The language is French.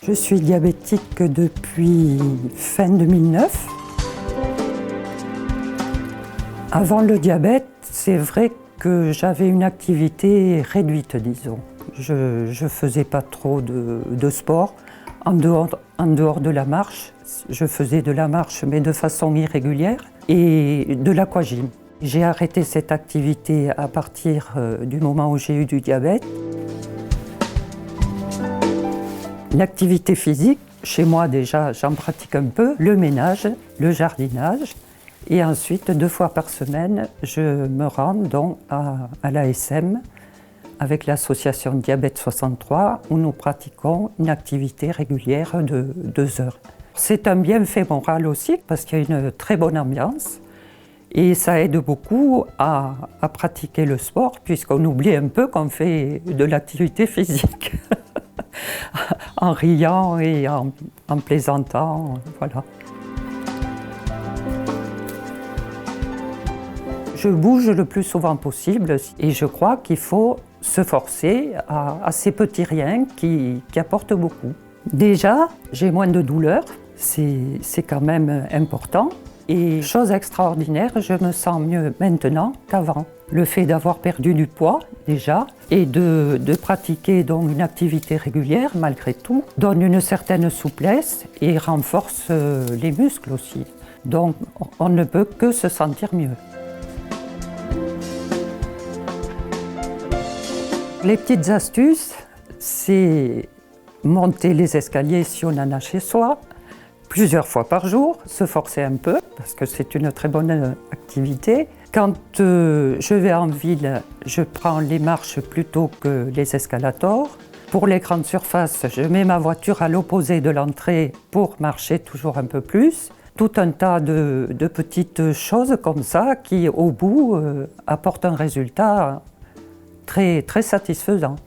Je suis diabétique depuis fin 2009. Avant le diabète, c'est vrai que j'avais une activité réduite, disons. Je ne faisais pas trop de sport. En dehors de la marche, je faisais de la marche, mais de façon irrégulière, et de l'aquagym. J'ai arrêté cette activité à partir du moment où j'ai eu du diabète. L'activité physique, chez moi déjà, j'en pratique un peu, le ménage, le jardinage. Et ensuite, 2 fois par semaine, je me rends donc à l'ASM avec l'association Diabète 63 où nous pratiquons une activité régulière de 2 heures. C'est un bienfait moral aussi parce qu'il y a une très bonne ambiance et ça aide beaucoup à pratiquer le sport puisqu'on oublie un peu qu'on fait de l'activité physique en riant et en plaisantant, voilà. Je bouge le plus souvent possible et je crois qu'il faut se forcer à ces petits riens qui apportent beaucoup. Déjà, j'ai moins de douleurs, c'est quand même important. Et chose extraordinaire, je me sens mieux maintenant qu'avant. Le fait d'avoir perdu du poids déjà et de pratiquer donc une activité régulière malgré tout donne une certaine souplesse et renforce les muscles aussi. Donc on ne peut que se sentir mieux. Les petites astuces, c'est monter les escaliers si on en a chez soi, plusieurs fois par jour, se forcer un peu, parce que c'est une très bonne activité. Quand je vais en ville, je prends les marches plutôt que les escalators. Pour les grandes surfaces, je mets ma voiture à l'opposé de l'entrée pour marcher toujours un peu plus. Tout un tas de petites choses comme ça qui, au bout, apportent un résultat très, très satisfaisant.